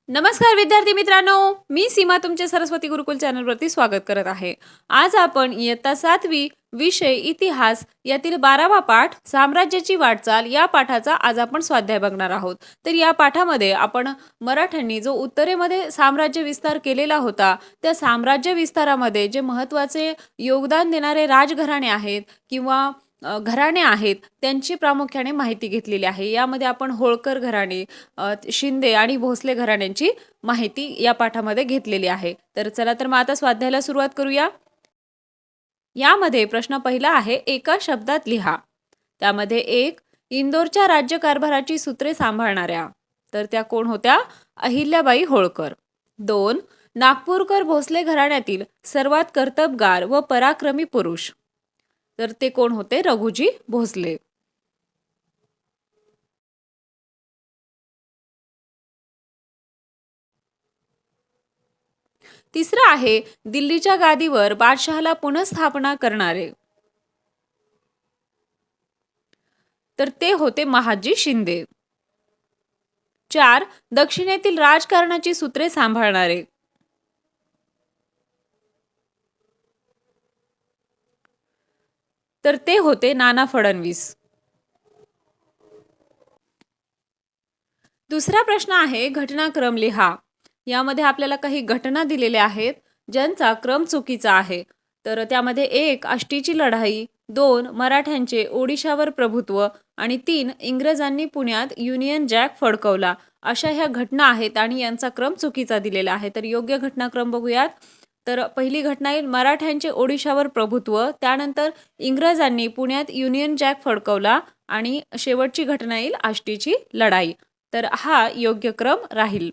नमस्कार विद्यार्थी मित्रांनो, मी सीमा तुमचे सरस्वती गुरुकुल चॅनलवरती स्वागत करत आहे. आज आपण इयत्ता 7वी विषय इतिहास यातील 12वा पाठ साम्राज्याची वाटचाल या पाठाचा आज आपण स्वाध्याय बघणार आहोत. तर या पाठामध्ये आपण मराठ्यांनी जो उत्तरेमध्ये साम्राज्य विस्तार केलेला होता, त्या साम्राज्य विस्तारामध्ये जे महत्त्वाचे योगदान देणारे राजघराणे आहेत किंवा घराणे आहेत त्यांची प्रामुख्याने माहिती घेतलेली आहे. यामध्ये आपण होळकर घराणे, शिंदे आणि भोसले घराण्यांची माहिती या पाठामध्ये घेतलेली आहे. तर चला तर मग आता स्वाध्यायाला सुरुवात करूया. यामध्ये प्रश्न पहिला आहे, एका शब्दात लिहा. त्यामध्ये एक, इंदोरच्या राज्यकारभाराची सूत्रे सांभाळणाऱ्या. तर त्या कोण होत्या? अहिल्याबाई होळकर. 2, नागपूरकर भोसले घराण्यातील सर्वात कर्तबगार व पराक्रमी पुरुष. तर ते कोण होते? रघुजी भोसले. तिसरं आहे, दिल्लीच्या गादीवर बादशहाला पुनःस्थापना करणारे. तर ते होते महादजी शिंदे. 4, दक्षिणेतील राजकारणाची सूत्रे सांभाळणारे. तर ते होते नाना फडणवीस. दुसरा प्रश्न आहे, घटनाक्रम लिहा. यामध्ये आपल्याला काही घटना दिलेल्या आहेत ज्यांचा क्रम चुकीचा आहे. तर त्यामध्ये 1, आष्टीची लढाई, 2, मराठ्यांचे ओडिशावर प्रभुत्व आणि 3, इंग्रजांनी पुण्यात युनियन जॅक फडकवला. अशा ह्या घटना आहेत आणि यांचा क्रम चुकीचा दिलेला आहे. तर योग्य घटनाक्रम बघूयात. तर पहिली घटना येईल मराठ्यांचे ओडिशावर प्रभुत्व, त्यानंतर इंग्रजांनी पुण्यात युनियन जॅक फडकवला आणि शेवटची घटना येईल आष्टीची लढाई. तर हा योग्य क्रम राहील.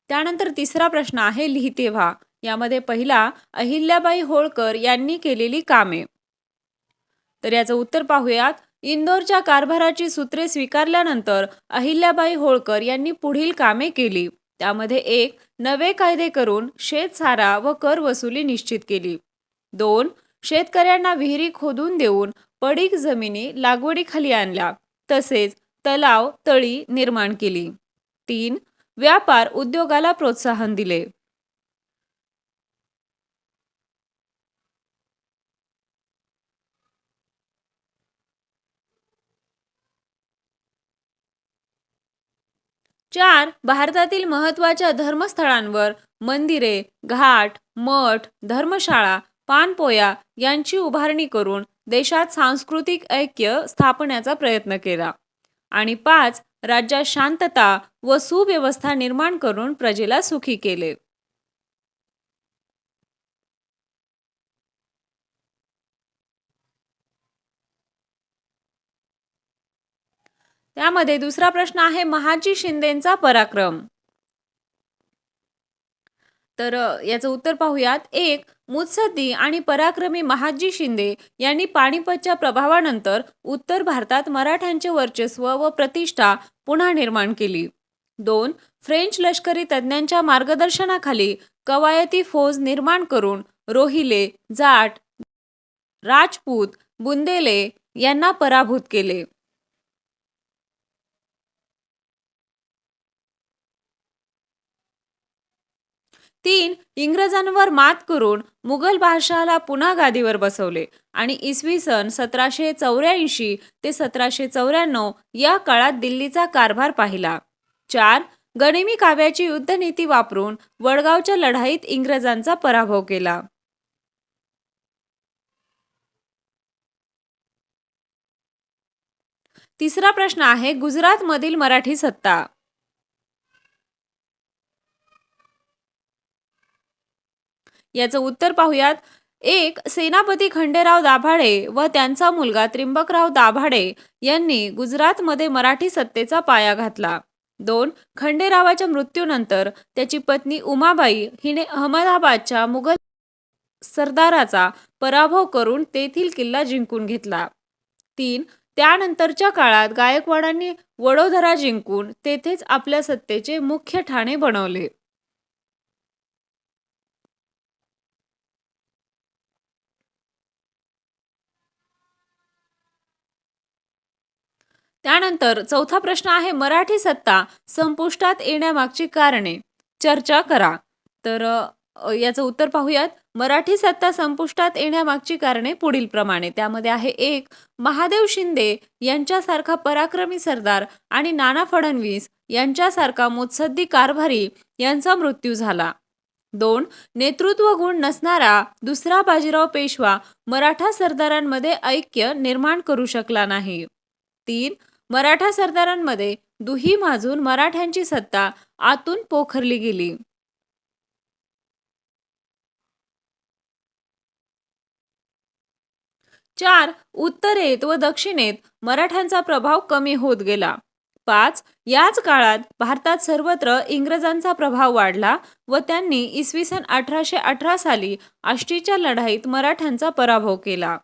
त्यानंतर तिसरा प्रश्न आहे, लिहिते व्हा. यामध्ये पहिला, अहिल्याबाई होळकर यांनी केलेली कामे. तर याचं उत्तर पाहूयात. इंदोरच्या कारभाराची सूत्रे स्वीकारल्यानंतर अहिल्याबाई होळकर यांनी पुढील कामे केली. त्यामध्ये 1, नवे कायदे करून शेतसारा व कर वसुली निश्चित केली. 2, शेतकऱ्यांना विहिरी खोदून देऊन पडीक जमिनी लागवडीखाली आणल्या, तसेच तलाव तळी निर्माण केली. 3, व्यापार उद्योगाला प्रोत्साहन दिले. 4, भारतातील महत्त्वाच्या धर्मस्थळांवर मंदिरे, घाट, मठ, धर्मशाळा, पानपोया यांची उभारणी करून देशात सांस्कृतिक ऐक्य स्थापण्याचा प्रयत्न केला. आणि 5, राज्यात शांतता व सुव्यवस्था निर्माण करून प्रजेला सुखी केले. त्यामध्ये दुसरा प्रश्न आहे, महादजी शिंदेंचा पराक्रम. तर याचं उत्तर पाहूयात. 1, मुत्सद्दी आणि पराक्रमी महादजी शिंदे यांनी पानिपतच्या प्रभावानंतर उत्तर भारतात मराठ्यांचे वर्चस्व व प्रतिष्ठा पुन्हा निर्माण केली. 2, फ्रेंच लष्करी तज्ज्ञांच्या मार्गदर्शनाखाली कवायती फौज निर्माण करून रोहिले, जाट, राजपूत, बुंदेले यांना पराभूत केले. 3, इंग्रजांवर मात करून मुघल बादशहाला पुन्हा गादीवर बसवले आणि इसवी सन 1784 ते 1794 या काळात दिल्लीचा कारभार पाहिला. 4, गनिमी काव्याची युद्धनीती वापरून वडगावच्या लढाईत इंग्रजांचा पराभव केला. तिसरा प्रश्न आहे, गुजरातमधील मराठी सत्ता. याचं उत्तर पाहूयात. 1, सेनापती खंडेराव दाभाडे व त्यांचा मुलगा त्र्यंबकराव दाभाडे यांनी गुजरातमध्ये मराठी सत्तेचा पाया घातला. 2, खंडेरावाच्या मृत्यूनंतर त्याची पत्नी उमाबाई हिने अहमदाबादच्या मुघल सरदाराचा पराभव करून तेथील किल्ला जिंकून घेतला. 3, त्यानंतरच्या काळात गायकवाडांनी वडोदरा जिंकून तेथेच आपल्या सत्तेचे मुख्य ठाणे बनवले. त्यानंतर चौथा प्रश्न आहे मराठी सत्ता संपुष्टात येण्यामागची कारणे चर्चा करा. तर याचं उत्तर पाहूयात. मराठी सत्ता संपुष्टात येण्यामागची कारणे पुढील प्रमाणे. त्यामध्ये आहे 1. महादेव शिंदे यांच्यासारखा पराक्रमी सरदार आणि नाना फडणवीस यांच्यासारखा मुत्सद्दी कारभारी यांचा मृत्यू झाला. 2. नेतृत्व गुण नसणारा दुसरा बाजीराव पेशवा मराठा सरदारांमध्ये ऐक्य निर्माण करू शकला नाही. 3. मराठा सरदारांमध्ये दुही माजून मराठ्यांची सत्ता आतून पोखरली गेली. 4. उत्तरेत व दक्षिणेत मराठ्यांचा प्रभाव कमी होत गेला. 5. याच काळात भारतात सर्वत्र इंग्रजांचा प्रभाव वाढला व त्यांनी इसवी सन 1818 साली आष्टीच्या लढाईत मराठ्यांचा पराभव केला.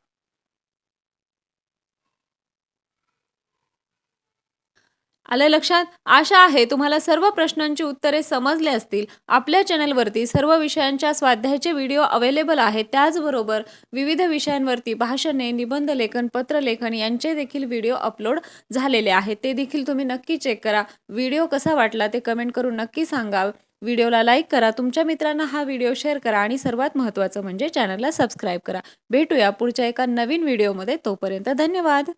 आलं लक्षात? आशा आहे तुम्हाला सर्व प्रश्नांची उत्तरे समजले असतील. आपल्या चॅनलवरती सर्व विषयांच्या स्वाध्यायाचे व्हिडिओ अवेलेबल आहेत. त्याचबरोबर विविध विषयांवरती भाषणे, निबंध लेखन, पत्रलेखन यांचे देखील व्हिडिओ अपलोड झालेले आहेत. ते देखील तुम्ही नक्की चेक करा. व्हिडिओ कसा वाटला ते कमेंट करून नक्की सांगा. व्हिडिओला लाईक करा, तुमच्या मित्रांना हा व्हिडिओ शेअर करा आणि सर्वात महत्त्वाचं म्हणजे चॅनलला सबस्क्राईब करा. भेटूया पुढच्या एका नवीन व्हिडिओमध्ये. तोपर्यंत धन्यवाद.